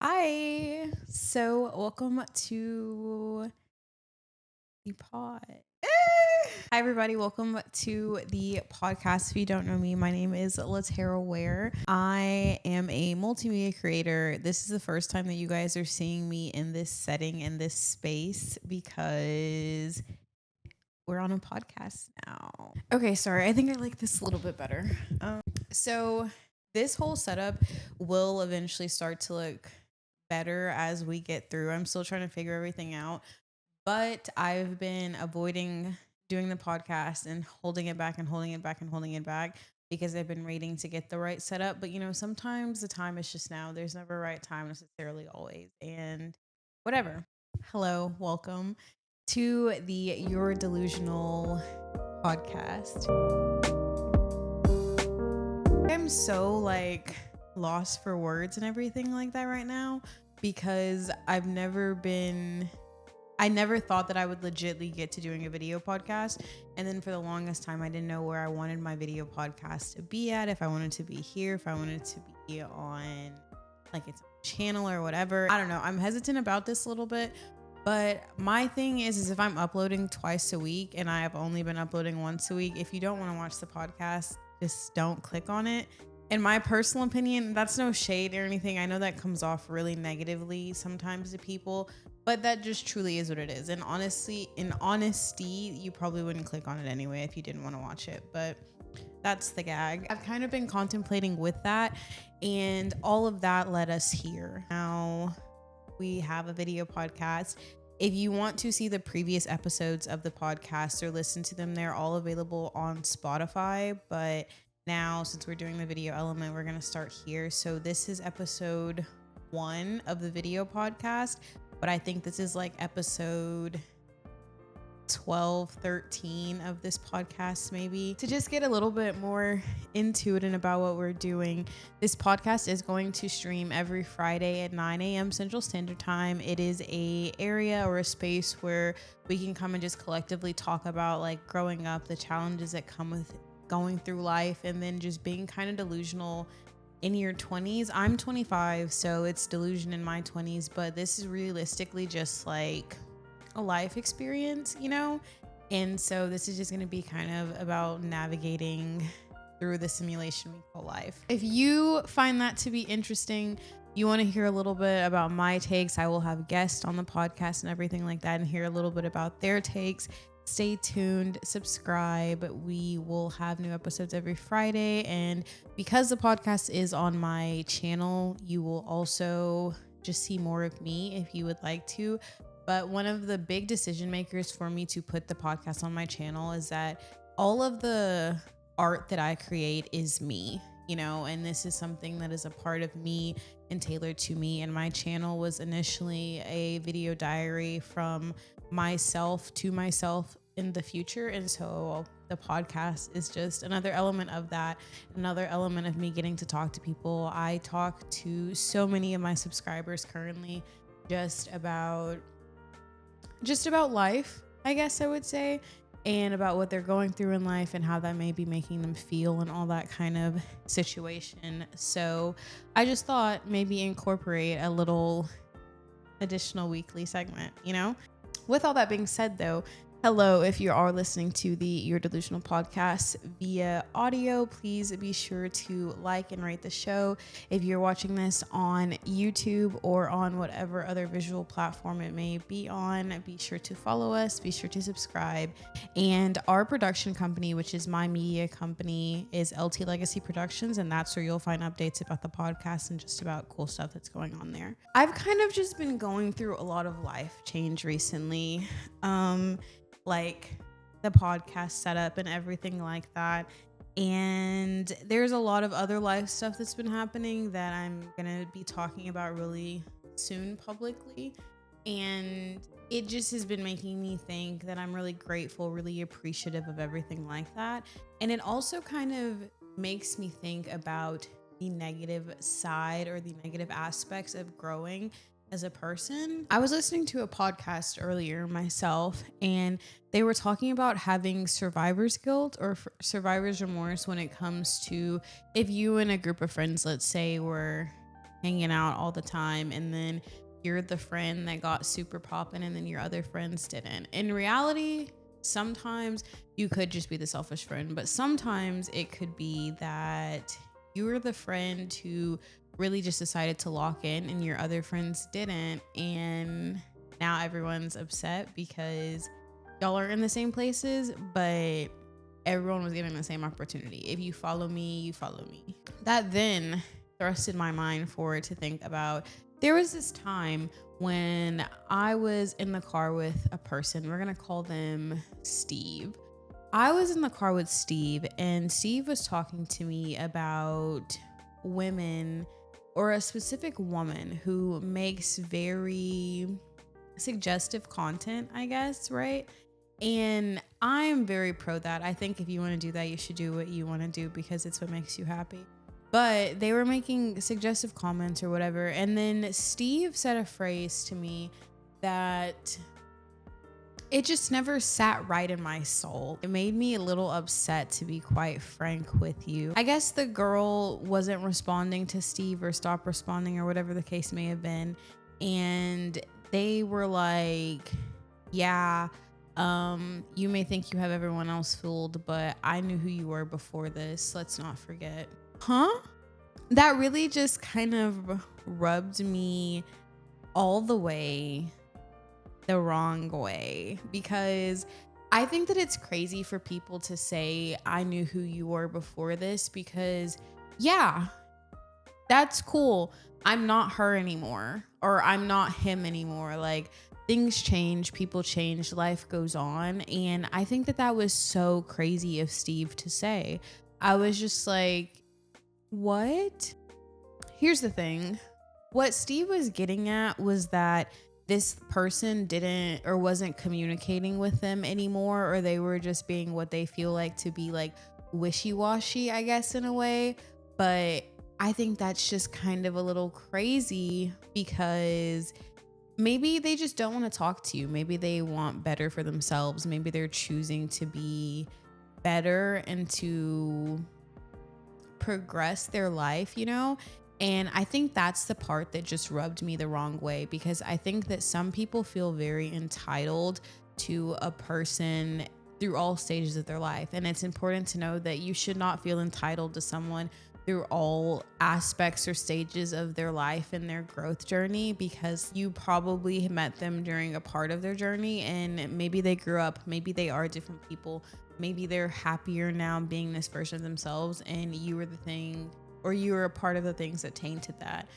Hi. So, welcome to the pod. Hi, everybody. Welcome to the podcast. If you don't know me, my name is LaTerra Wair. I am a multimedia creator. This is the first time that you guys are seeing me in this setting, in this space, because we're on a podcast now. Okay, sorry. I think I like this a little bit better. So, this whole setup will eventually start to look better as we get through. I'm still trying to figure everything out, but I've been avoiding doing the podcast and holding it back and holding it back and holding it back because I've been waiting to get the right setup. But sometimes the time is just now. There's never a right time necessarily always. And whatever. Hello, welcome to the Your Delusional podcast. I'm so lost for words and everything like that right now because I never thought that I would legitly get to doing a video podcast. And then for the longest time, I didn't know where I wanted my video podcast to be at. If I wanted to be here, if I wanted to be on its channel or whatever. I don't know. I'm hesitant about this a little bit. But my thing is if I'm uploading twice a week and I have only been uploading once a week, if you don't want to watch the podcast, just don't click on it. In my personal opinion, that's no shade or anything. I know that comes off really negatively sometimes to people, but that just truly is what it is. And honestly, in honesty, you probably wouldn't click on it anyway if you didn't want to watch it. But that's the gag. I've kind of been contemplating with that, and all of that led us here. Now we have a video podcast. If you want to see the previous episodes of the podcast or listen to them, they're all available on Spotify. But now, since we're doing the video element, we're going to start here. So this is episode 1 of the video podcast, but I think this is episode 12, 13 of this podcast, maybe. To just get a little bit more into it and about what we're doing, this podcast is going to stream every Friday at 9 a.m. Central Standard Time. It is a area or a space where we can come and just collectively talk about growing up, the challenges that come with going through life, and then just being kind of delusional in your 20s. I'm 25, so it's delusion in my 20s, but this is realistically just a life experience, And so this is just going to be kind of about navigating through the simulation we call life. If you find that to be interesting, you want to hear a little bit about my takes, I will have guests on the podcast and everything like that and hear a little bit about their takes. Stay tuned, subscribe. We will have new episodes every Friday. And because the podcast is on my channel, you will also just see more of me if you would like to. But one of the big decision makers for me to put the podcast on my channel is that all of the art that I create is me, and this is something that is a part of me and tailored to me. And my channel was initially a video diary from myself to myself in the future. And so the podcast is just another element of that, another element of me getting to talk to people. I talk to so many of my subscribers currently just about life, I guess I would say, and about what they're going through in life and how that may be making them feel and all that kind of situation. So I just thought maybe incorporate a little additional weekly segment, With all that being said, though, hello, if you are listening to the Your Delusional podcast via audio, please be sure to like and rate the show. If you're watching this on YouTube or on whatever other visual platform it may be on, be sure to follow us, be sure to subscribe. And our production company, which is my media company, is LT Legacy Productions, and that's where you'll find updates about the podcast and just about cool stuff that's going on there. I've kind of just been going through a lot of life change recently. The podcast setup and everything like that. And there's a lot of other life stuff that's been happening that I'm going to be talking about really soon publicly. And it just has been making me think that I'm really grateful, really appreciative of everything like that. And it also kind of makes me think about the negative side or the negative aspects of growing as a person. I was listening to a podcast earlier myself, and they were talking about having survivor's guilt or survivor's remorse when it comes to if you and a group of friends, let's say, were hanging out all the time, and then you're the friend that got super poppin', and then your other friends didn't. In reality, sometimes you could just be the selfish friend, but sometimes it could be that you were the friend who really just decided to lock in and your other friends didn't, and now everyone's upset because y'all are in the same places, but everyone was given the same opportunity. If you follow me, you follow me. That then thrusted my mind forward to think about, there was this time when I was in the car with a person. We're going to call them Steve. I was in the car with Steve, and Steve was talking to me about women, or a specific woman who makes very suggestive content, I guess, right? And I'm very pro that. I think if you want to do that, you should do what you want to do because it's what makes you happy. But they were making suggestive comments or whatever. And then Steve said a phrase to me that it just never sat right in my soul. It made me a little upset, to be quite frank with you. I guess the girl wasn't responding to Steve, or stopped responding, or whatever the case may have been. And they were like, yeah, you may think you have everyone else fooled, but I knew who you were before this. Let's not forget. Huh? That really just kind of rubbed me all the way the wrong way, because I think that it's crazy for people to say, I knew who you were before this, because yeah, that's cool. I'm not her anymore, or I'm not him anymore. Like, things change, people change, life goes on. And I think that that was so crazy of Steve to say. I was just like, what? Here's the thing. What Steve was getting at was that this person didn't, or wasn't communicating with them anymore, or they were just being what they feel like to be, like, wishy-washy, I guess, in a way. But I think that's just kind of a little crazy, because maybe they just don't want to talk to you. Maybe they want better for themselves. Maybe they're choosing to be better and to progress their life, you know? And I think that's the part that just rubbed me the wrong way, because I think that some people feel very entitled to a person through all stages of their life. And it's important to know that you should not feel entitled to someone through all aspects or stages of their life and their growth journey, because you probably met them during a part of their journey, and maybe they grew up, maybe they are different people, maybe they're happier now being this version of themselves, and you were the thing, or you were a part of the things that tainted that.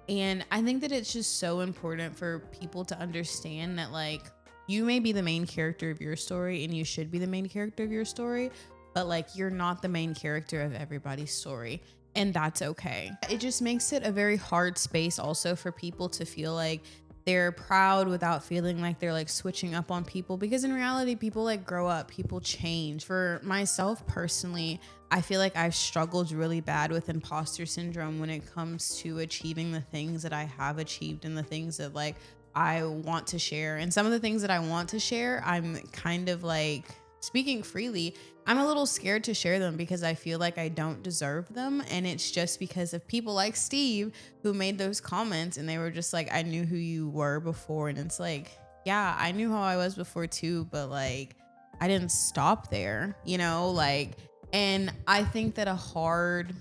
And I think that it's just so important for people to understand that, like, you may be the main character of your story, and you should be the main character of your story, but, like, you're not the main character of everybody's story. And that's okay. It just makes it a very hard space also for people to feel like they're proud without feeling like they're, like, switching up on people, because in reality, people, like, grow up, people change. For myself personally, I feel like I've struggled really bad with imposter syndrome when it comes to achieving the things that I have achieved and the things that, like, I want to share. And some of the things that I want to share, I'm kind of, like, speaking freely, I'm a little scared to share them because I feel like I don't deserve them. And it's just because of people like Steve who made those comments, and they were just like, I knew who you were before. And it's like, yeah, I knew how I was before too, but, like, I didn't stop there, you know, like. And I think that a hard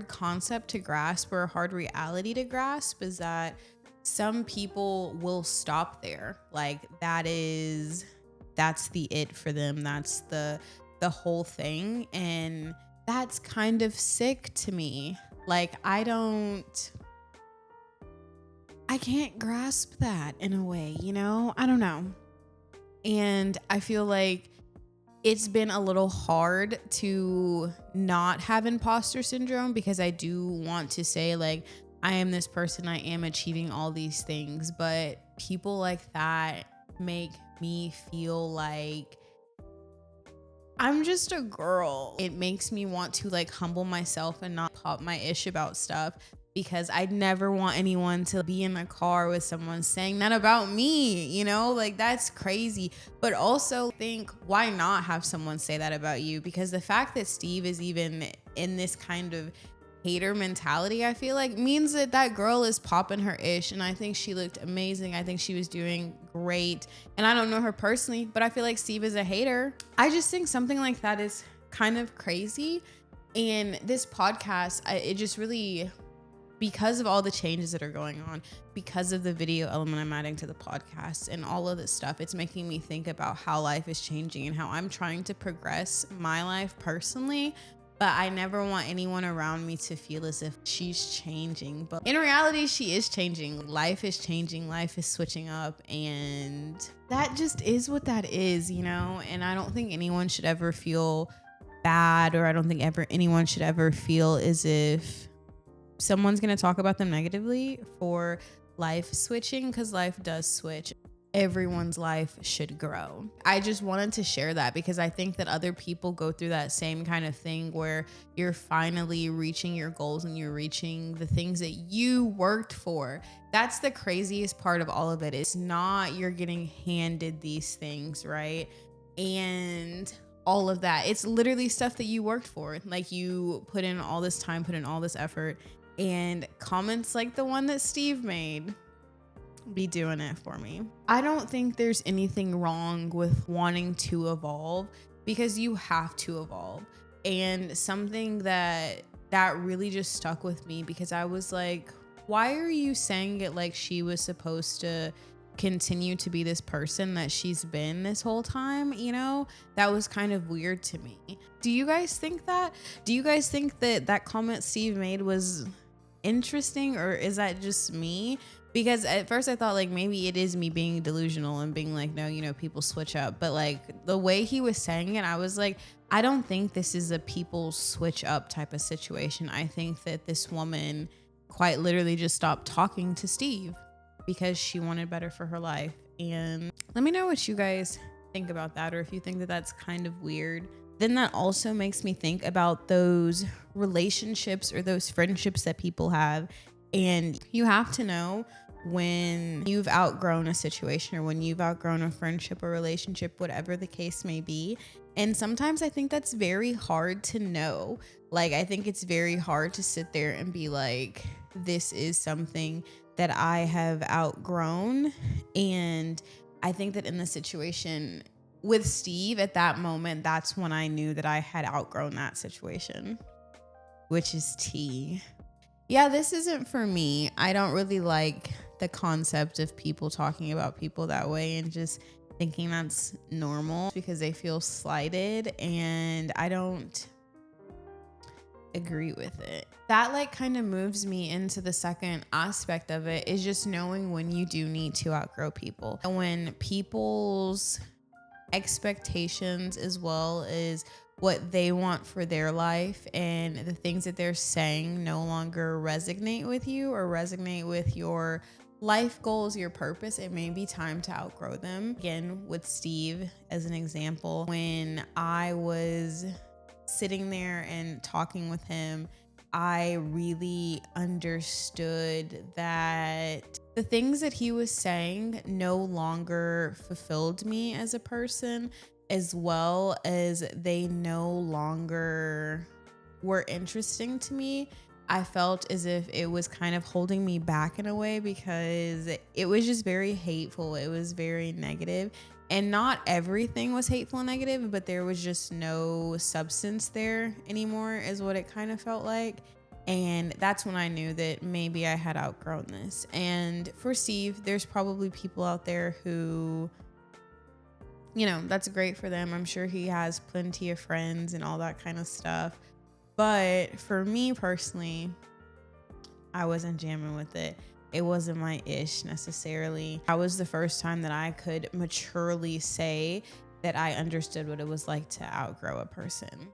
concept to grasp, or a hard reality to grasp, is that some people will stop there. Like, that's the it for them. That's the whole thing. And that's kind of sick to me. Like, I can't grasp that in a way, you know? I don't know. And I feel like it's been a little hard to not have imposter syndrome, because I do want to say, like, I am this person, I am achieving all these things, but people like that make me feel like I'm just a girl. It makes me want to, like, humble myself and not pop my ish about stuff, because I'd never want anyone to be in a car with someone saying that about me, you know? Like, that's crazy. But also think, why not have someone say that about you? Because the fact that Steve is even in this kind of hater mentality, I feel like, means that that girl is popping her ish. And I think she looked amazing. I think she was doing great. And I don't know her personally, but I feel like Steve is a hater. I just think something like that is kind of crazy. And this podcast, it just really, because of all the changes that are going on, because of the video element I'm adding to the podcast and all of this stuff, it's making me think about how life is changing and how I'm trying to progress my life personally. But I never want anyone around me to feel as if she's changing. But in reality, she is changing. Life is changing. Life is switching up. And that just is what that is, you know? And I don't think anyone should ever feel bad, or I don't think anyone should ever feel as if someone's going to talk about them negatively for life switching, because life does switch. Everyone's life should grow. I just wanted to share that because I think that other people go through that same kind of thing where you're finally reaching your goals and you're reaching the things that you worked for. That's the craziest part of all of it. It's not you're getting handed these things, right? And all of that. It's literally stuff that you worked for. Like, you put in all this time, put in all this effort, and comments like the one that Steve made be doing it for me. I don't think there's anything wrong with wanting to evolve, because you have to evolve. And something that really just stuck with me, because I was like, why are you saying it like she was supposed to continue to be this person that she's been this whole time? You know, that was kind of weird to me. Do you guys think that? Do you guys think that comment Steve made was interesting, or is that just me? Because at first I thought like maybe it is me being delusional and being like, no, you know, people switch up. But like the way he was saying it, I was like, I don't think this is a people switch up type of situation. I think that this woman quite literally just stopped talking to Steve because she wanted better for her life. And let me know what you guys think about that, or if you think that that's kind of weird. Then that also makes me think about those relationships or those friendships that people have. And you have to know when you've outgrown a situation, or when you've outgrown a friendship or relationship, whatever the case may be. And sometimes I think that's very hard to know. Like, I think it's very hard to sit there and be like, this is something that I have outgrown. And I think that in the situation with Steve at that moment, that's when I knew that I had outgrown that situation, which is tea. Yeah, this isn't for me. I don't really like the concept of people talking about people that way and just thinking that's normal because they feel slighted, and I don't agree with it. That like kind of moves me into the second aspect of it, is just knowing when you do need to outgrow people. And when people's expectations, as well as what they want for their life and the things that they're saying, no longer resonate with you or resonate with your life goals, your purpose, it may be time to outgrow them. Again, with Steve as an example, when I was sitting there and talking with him, I really understood that the things that he was saying no longer fulfilled me as a person, as well as they no longer were interesting to me. I felt as if it was kind of holding me back in a way, because it was just very hateful. It was very negative. And not everything was hateful and negative, but there was just no substance there anymore, is what it kind of felt like. And that's when I knew that maybe I had outgrown this. And for Steve, there's probably people out there who, you know, that's great for them. I'm sure he has plenty of friends and all that kind of stuff. But for me personally, I wasn't jamming with it. It wasn't my ish necessarily. That was the first time that I could maturely say that I understood what it was like to outgrow a person.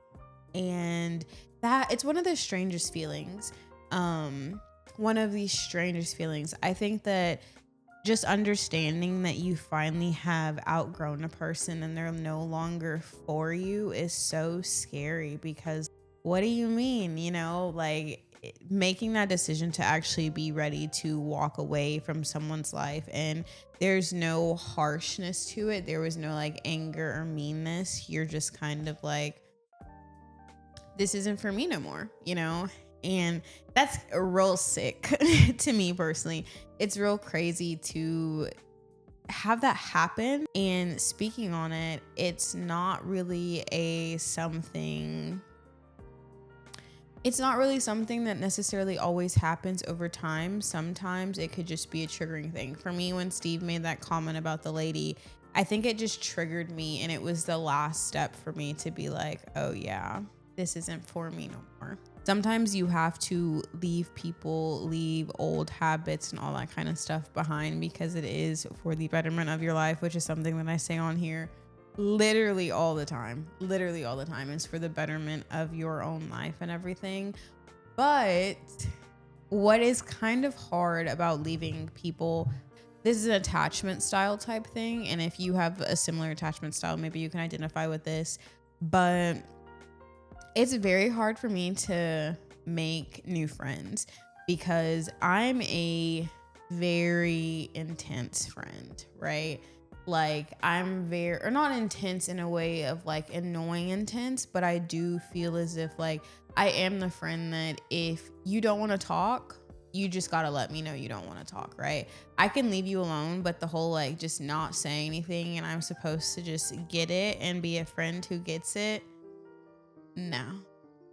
And that it's one of the strangest feelings. One of these strangest feelings. I think that just understanding that you finally have outgrown a person and they're no longer for you is so scary, because what do you mean? You know, like making that decision to actually be ready to walk away from someone's life, and there's no harshness to it. There was no like anger or meanness. You're just kind of like, this isn't for me no more, you know? And that's real sick to me personally. It's real crazy to have that happen. And speaking on it, it's not really something that necessarily always happens over time. Sometimes it could just be a triggering thing. For me, when Steve made that comment about the lady, I think it just triggered me, and it was the last step for me to be like, oh yeah, this isn't for me no more. Sometimes you have to leave people, leave old habits and all that kind of stuff behind, because it is for the betterment of your life, which is something that I say on here literally all the time. It's for the betterment of your own life and everything. But what is kind of hard about leaving people, this is an attachment style type thing. And if you have a similar attachment style, maybe you can identify with this. But it's very hard for me to make new friends because I'm a very intense friend, right? Like I'm or not intense in a way of like annoying intense, but I do feel as if like I am the friend that if you don't want to talk, you just got to let me know you don't want to talk, right? I can leave you alone, but the whole like just not saying anything and I'm supposed to just get it and be a friend who gets it. No,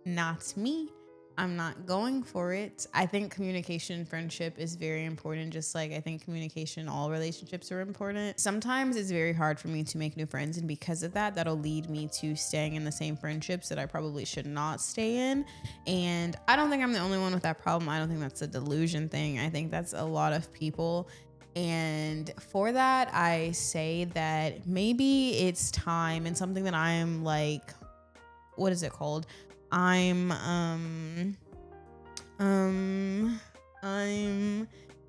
not me. I'm not going for it. I think communication in friendship is very important. Just like I think communication in all relationships are important. Sometimes it's very hard for me to make new friends. And because of that, that'll lead me to staying in the same friendships that I probably should not stay in. And I don't think I'm the only one with that problem. I don't think that's a delusion thing. I think that's a lot of people. And for that, I say that maybe it's time, and something that I am like, what is it called? I'm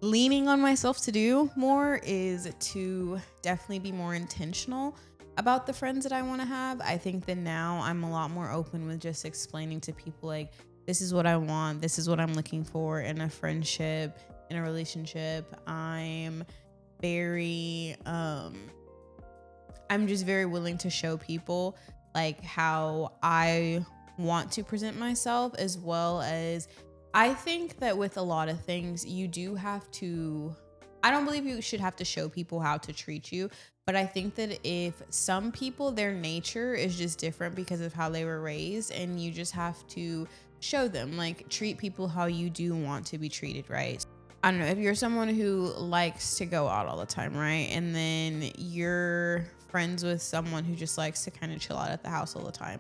leaning on myself to do more is to definitely be more intentional about the friends that I want to have. I think that now I'm a lot more open with just explaining to people like, this is what I want. This is what I'm looking for in a friendship, in a relationship. I'm just very willing to show people like how I want to present myself, as well as I think that with a lot of things you do have to, I don't believe you should have to show people how to treat you, but I think that if some people, their nature is just different because of how they were raised, and you just have to show them, like, treat people how you do want to be treated, right? I don't know, if you're someone who likes to go out all the time, right? And then you're friends with someone who just likes to kind of chill out at the house all the time,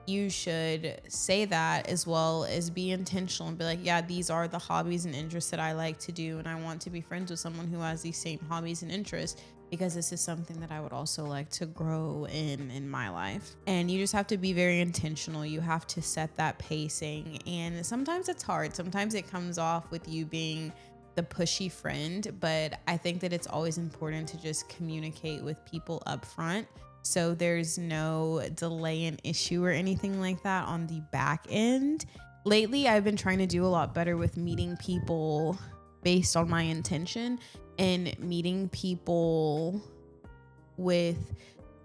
you should say that, as well as be intentional and be like, yeah, these are the hobbies and interests that I like to do, and I want to be friends with someone who has these same hobbies and interests, because this is something that I would also like to grow in my life. And you just have to be very intentional. You have to set that pacing, and sometimes it's hard. Sometimes it comes off with you being the pushy friend, but I think that it's always important to just communicate with people up front, so there's no delay in issue or anything like that on the back end. Lately, I've been trying to do a lot better with meeting people based on my intention, and meeting people with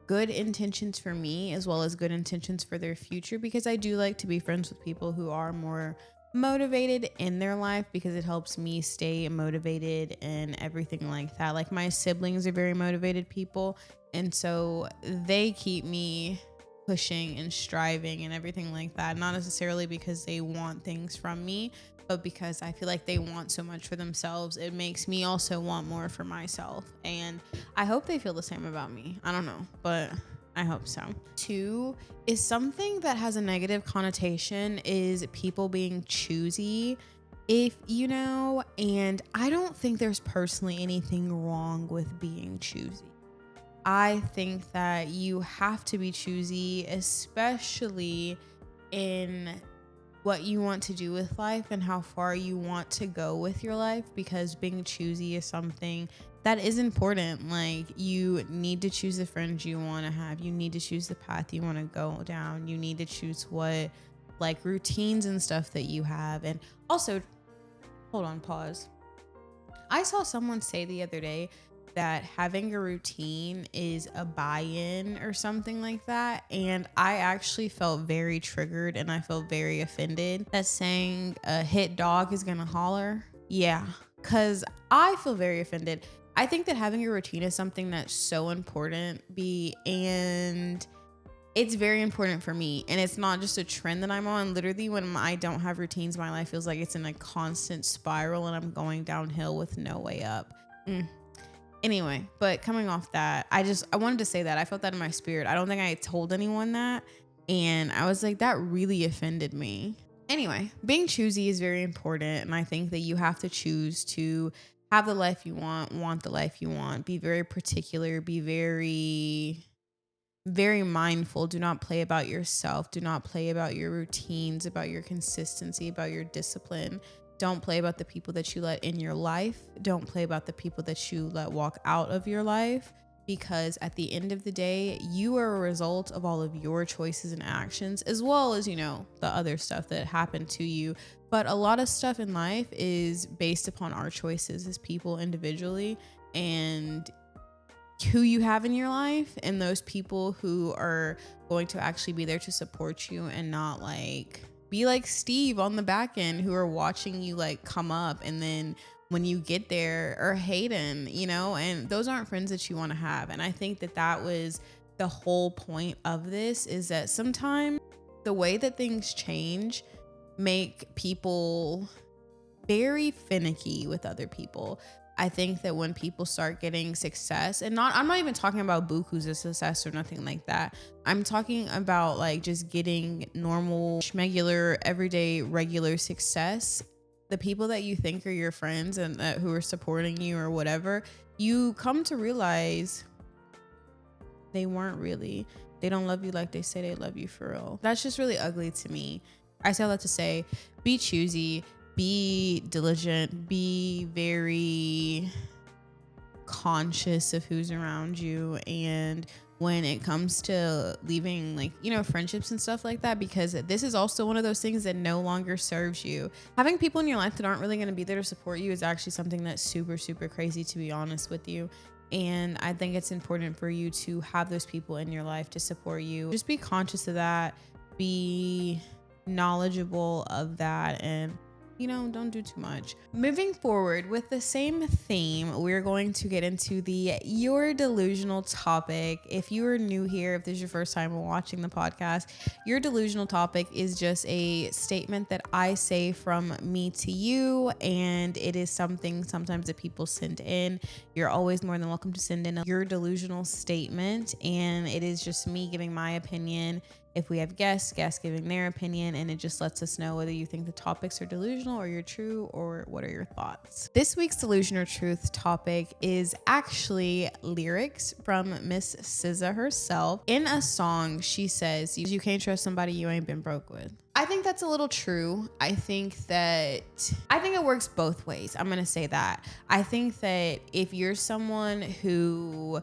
good intentions for me as well as good intentions for their future, because I do like to be friends with people who are more motivated in their life, because it helps me stay motivated and everything like that. Like my siblings are very motivated people, and so they keep me pushing and striving and everything like that, not necessarily because they want things from me, but because I feel like they want so much for themselves. It makes me also want more for myself, and I hope they feel the same about me. I don't know, but I hope so. 2 is something that has a negative connotation, is people being choosy, if you know, and I don't think there's personally anything wrong with being choosy. I think that you have to be choosy, especially in what you want to do with life and how far you want to go with your life, because being choosy is something that is important. Like, you need to choose the friends you want to have. You need to choose the path you want to go down. You need to choose what, like, routines and stuff that you have. And also, hold on, pause. I saw someone say the other day that having a routine is a buy-in or something like that. And I actually felt very triggered and I felt very offended that saying a hit dog is gonna holler. Yeah, because I feel very offended. I think that having a routine is something that's so important. And it's very important for me. And it's not just a trend that I'm on. Literally, when I don't have routines, my life feels like it's in a constant spiral and I'm going downhill with no way up. Anyway, but coming off that, I wanted to say that. I felt that in my spirit. I don't think I told anyone that. And I was like, that really offended me. Anyway, being choosy is very important. And I think that you have to choose to have the life you want the life you want. Be very particular, be very, very mindful. Do not play about yourself. Do not play about your routines, about your consistency, about your discipline. Don't play about the people that you let in your life. Don't play about the people that you let walk out of your life, because at the end of the day, you are a result of all of your choices and actions, as well as, the other stuff that happened to you. But a lot of stuff in life is based upon our choices as people individually, and who you have in your life, and those people who are going to actually be there to support you and not be like Steve on the back end, who are watching you come up, and then when you get there, or Hayden, and those aren't friends that you want to have. And I think that was the whole point of this, is that sometimes the way that things change make people very finicky with other people. I think that when people start getting success, and I'm not even talking about buku's a success or nothing like that. I'm talking about just getting normal, schmegular, everyday, regular success. The people that you think are your friends and who are supporting you or whatever, you come to realize they weren't really. They don't love you like they say they love you for real. That's just really ugly to me. I say all that to say, be choosy, be diligent, be very conscious of who's around you. And when it comes to leaving friendships and stuff like that, because this is also one of those things that no longer serves you. Having people in your life that aren't really going to be there to support you is actually something that's super, super crazy, to be honest with you. And I think it's important for you to have those people in your life to support you. Just be conscious of that, be knowledgeable of that, and don't do too much. Moving forward with the same theme, we're going to get into the You're Delusional topic. If you are new here, if this is your first time watching the podcast, Your Delusional topic is just a statement that I say from me to you, and it is something sometimes that people send in. You're always more than welcome to send in a Your Delusional statement, and it is just me giving my opinion. If we have guests giving their opinion, and it just lets us know whether you think the topics are delusional or you're true, or what are your thoughts. This week's Delusion or Truth topic is actually lyrics from Miss SZA herself. In a song, she says, "You can't trust somebody you ain't been broke with." I think that's a little true. I think it works both ways. I'm going to say that. I think that if you're someone who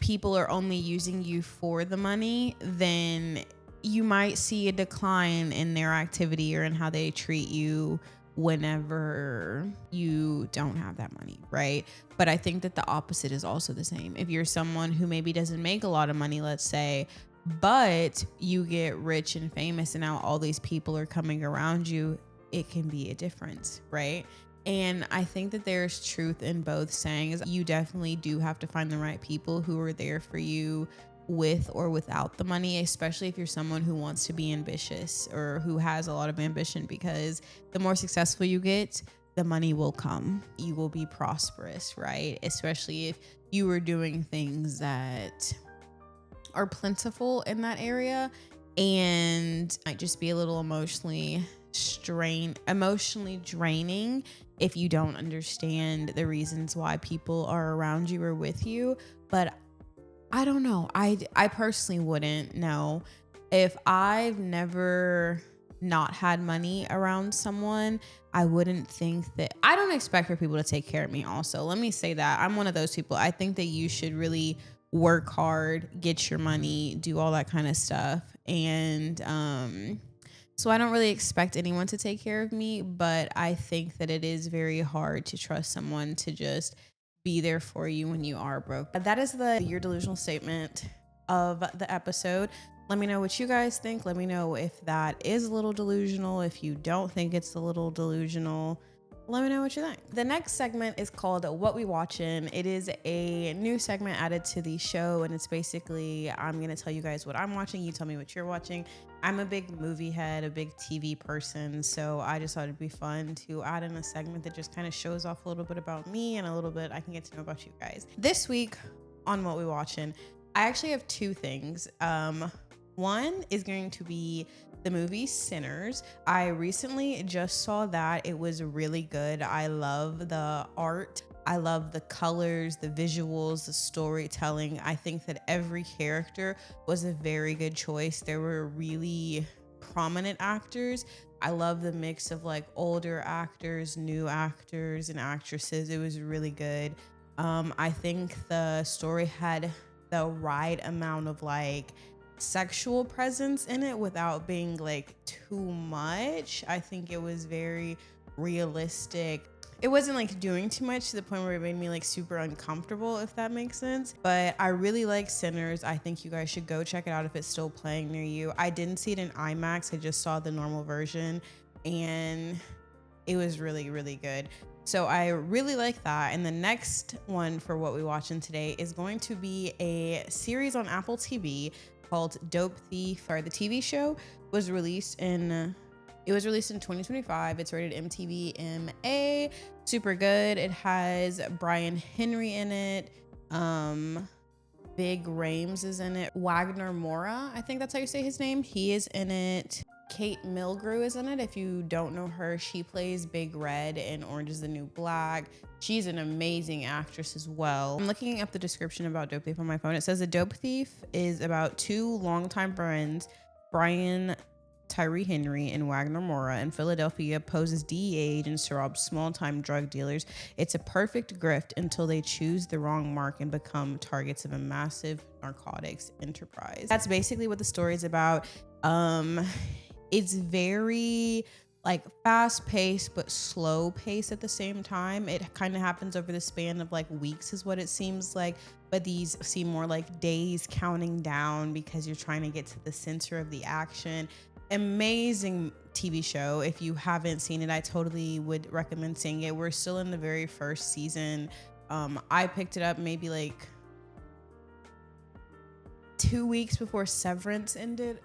people are only using you for the money, then you might see a decline in their activity or in how they treat you whenever you don't have that money, right? But I think that the opposite is also the same. If you're someone who maybe doesn't make a lot of money, let's say, but you get rich and famous and now all these people are coming around you, it can be a difference, right? And I think that there's truth in both sayings. You definitely do have to find the right people who are there for you with or without the money, especially if you're someone who wants to be ambitious or who has a lot of ambition, because the more successful you get, the money will come. You will be prosperous, right? Especially if you are doing things that are plentiful in that area, and might just be a little emotionally draining if you don't understand the reasons why people are around you or with you. But I don't know. I personally wouldn't know. If I've never not had money around someone, I wouldn't think that. I don't expect for people to take care of me also. Let me say that. I'm one of those people. I think that you should really work hard, get your money, do all that kind of stuff. And so I don't really expect anyone to take care of me, but I think that it is very hard to trust someone to just be there for you when you are broke. That is the Your Delusional statement of the episode. Let me know what you guys think. Let me know if that is a little delusional. If you don't think it's a little delusional, let me know what you think. The next segment is called What We Watchin'. It is a new segment added to the show, and it's basically I'm gonna tell you guys what I'm watching. You tell me what you're watching. I'm a big movie head, a big TV person, so I just thought it'd be fun to add in a segment that just kind of shows off a little bit about me and a little bit I can get to know about you guys. This week on What We Watchin', I actually have two things. One is going to be the movie Sinners. I recently just saw that. It was really good. I love the art. I love the colors, the visuals, the storytelling. I think that every character was a very good choice. There were really prominent actors. I love the mix of like older actors, new actors, and actresses. It was really good. I think the story had the right amount of like sexual presence in it without being like too much. I think it was very realistic. It wasn't like doing too much to the point where it made me like super uncomfortable, if that makes sense. But I really like Sinners. I think you guys should go check it out if it's still playing near you. I didn't see it in IMAX. I just saw the normal version and it was really, really good. So I really like that. And the next one for What We Watchin' today is going to be a series on Apple TV called Dope Thief. The TV show was released in 2025. It's rated MTV MA. Super good. It has Brian Henry in it. Big Rames is in it. Wagner Mora, I think that's how you say his name. He is in it. Kate Milgrew is in it. If you don't know her, she plays Big Red in Orange is the New Black. She's an amazing actress as well. I'm looking up the description about Dope Thief on my phone. It says a dope thief is about two longtime friends, Brian Tyree Henry and Wagner Mora in Philadelphia, poses DEA agents to rob small-time drug dealers. It's a perfect grift until they choose the wrong mark and become targets of a massive narcotics enterprise. That's basically what the story is about. It's very like fast paced but slow paced at the same time. It kind of happens over the span of like weeks is what it seems like, but these seem more like days counting down because you're trying to get to the center of the action. Amazing TV show. If you haven't seen it, I totally would recommend seeing it. We're still in the very first season. I picked it up maybe like 2 weeks before Severance ended.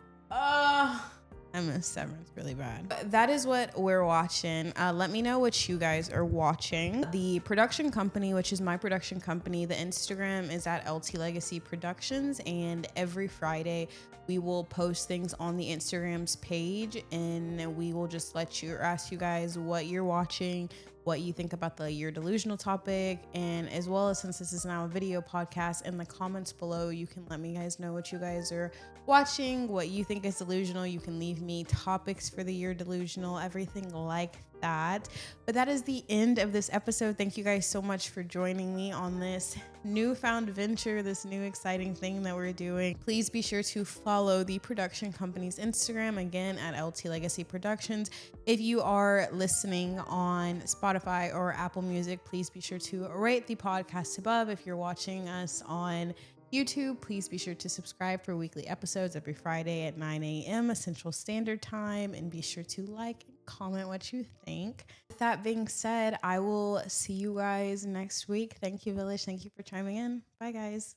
I miss Severance really bad. That is what we're watching. Let me know what you guys are watching. The production company, which is my production company, the Instagram is at LT Legacy Productions, and every Friday we will post things on the Instagram's page, and we will just ask you guys what you're watching, what you think about the Your Delusional topic, and as well as, since this is now a video podcast, in the comments below you can let me guys know what you guys are watching, what you think is delusional. You can leave me topics for the Your Delusional, everything like that. But that is the end of this episode. Thank you guys so much for joining me on this newfound venture, this new exciting thing that we're doing. Please be sure to follow the production company's Instagram, again at LT Legacy Productions. If you are listening on Spotify or Apple Music, please be sure to rate the podcast above. If you're watching us on YouTube, please be sure to subscribe for weekly episodes every Friday at 9 a.m. Central Standard Time, and be sure to like and comment what you think. With that being said, I will see you guys next week. Thank you, Village. Thank you for chiming in. Bye, guys.